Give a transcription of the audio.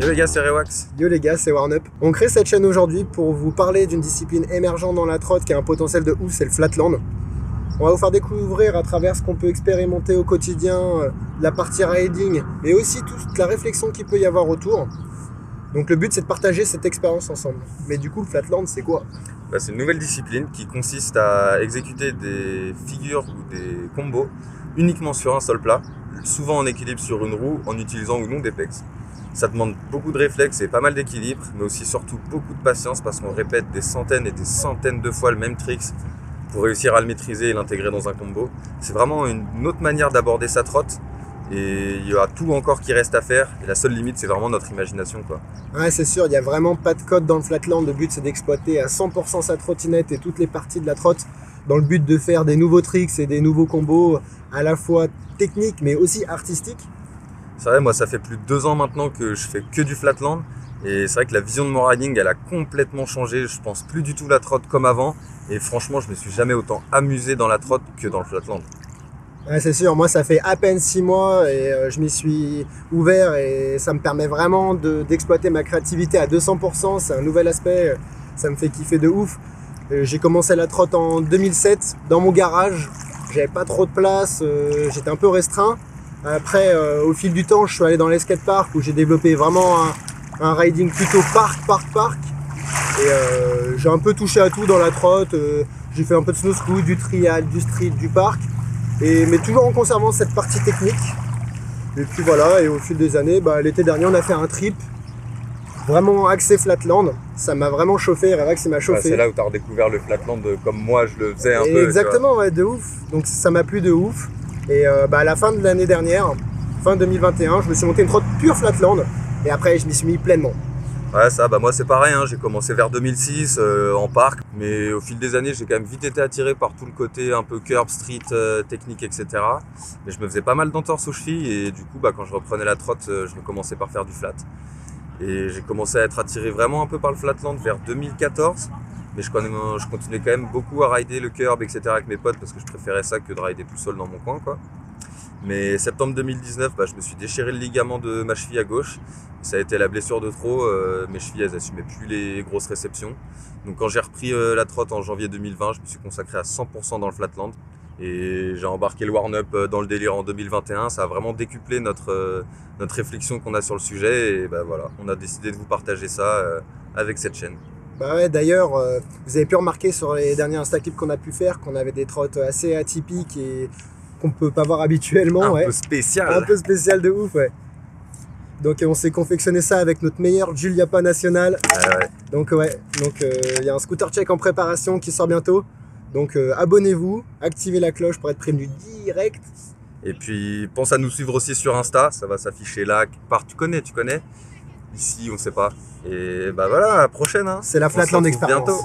Yo les gars, c'est Rewax. Yo les gars, c'est Warnup. On crée cette chaîne aujourd'hui pour vous parler d'une discipline émergente dans la trotte qui a un potentiel de ouf, c'est le flatland. On va vous faire découvrir à travers ce qu'on peut expérimenter au quotidien, la partie riding, mais aussi toute la réflexion qu'il peut y avoir autour. Donc le but c'est de partager cette expérience ensemble. Mais du coup le flatland c'est quoi? C'est une nouvelle discipline qui consiste à exécuter des figures ou des combos uniquement sur un sol plat, souvent en équilibre sur une roue en utilisant ou non des pegs. Ça demande beaucoup de réflexes et pas mal d'équilibre, mais aussi surtout beaucoup de patience parce qu'on répète des centaines et des centaines de fois le même trick pour réussir à le maîtriser et l'intégrer dans un combo. C'est vraiment une autre manière d'aborder sa trotte et il y a tout encore qui reste à faire et la seule limite c'est vraiment notre imagination, quoi. Ouais, c'est sûr, il n'y a vraiment pas de code dans le flatland. Le but c'est d'exploiter à 100% sa trottinette et toutes les parties de la trotte dans le but de faire des nouveaux tricks et des nouveaux combos à la fois techniques mais aussi artistiques. C'est vrai, moi ça fait plus de 2 ans maintenant que je fais que du flatland et c'est vrai que la vision de mon riding elle a complètement changé. Je pense plus du tout la trotte comme avant et franchement je me suis jamais autant amusé dans la trotte que dans le flatland. Ouais, c'est sûr, moi ça fait à peine 6 mois et je m'y suis ouvert et ça me permet vraiment d'exploiter ma créativité à 200%. C'est un nouvel aspect, ça me fait kiffer de ouf. J'ai commencé la trotte en 2007 dans mon garage, j'avais pas trop de place, j'étais un peu restreint. Après, au fil du temps, je suis allé dans les skateparks où j'ai développé vraiment un riding plutôt park. Et j'ai un peu touché à tout dans la trotte. J'ai fait un peu de snow scoot, du trial, du street, du park. Mais toujours en conservant cette partie technique. Et puis voilà, et au fil des années, l'été dernier, on a fait un trip vraiment axé flatland. Ça m'a vraiment chauffé, Rewax m'a chauffé. C'est là où tu as redécouvert le flatland comme moi je le faisais un peu. Exactement, ouais, de ouf. Donc ça m'a plu de ouf. Et à la fin de l'année dernière, fin 2021, je me suis monté une trotte pure flatland et après je m'y suis mis pleinement. Ouais, moi c'est pareil, j'ai commencé vers 2006 en parc, mais au fil des années j'ai quand même vite été attiré par tout le côté un peu curb, street, technique, etc. Mais je me faisais pas mal d'entorses aux chevilles et du coup quand je reprenais la trotte, je commençais par faire du flat. Et j'ai commencé à être attiré vraiment un peu par le flatland vers 2014. Mais je continuais quand même beaucoup à rider le curb, etc. avec mes potes parce que je préférais ça que de rider tout seul dans mon coin, quoi. Mais septembre 2019, je me suis déchiré le ligament de ma cheville à gauche. Ça a été la blessure de trop. Mes chevilles, elles assumaient plus les grosses réceptions. Donc quand j'ai repris la trotte en janvier 2020, je me suis consacré à 100% dans le flatland. Et j'ai embarqué le Warnup dans le délire en 2021. Ça a vraiment décuplé notre réflexion qu'on a sur le sujet. Et voilà, on a décidé de vous partager ça avec cette chaîne. Ouais, d'ailleurs, vous avez pu remarquer sur les derniers Instaclips qu'on a pu faire qu'on avait des trottes assez atypiques et qu'on peut pas voir habituellement. Un peu spécial. Un peu spécial de ouf, ouais. Donc on s'est confectionné ça avec notre meilleur Juliapa national. Ouais. Donc y a un scooter check en préparation qui sort bientôt. Donc abonnez-vous, activez la cloche pour être prévenu direct. Et puis pense à nous suivre aussi sur Insta, ça va s'afficher là quelque part. Tu connais. Ici, on sait pas. Et voilà, à la prochaine. C'est la Flatland Experience. Bientôt.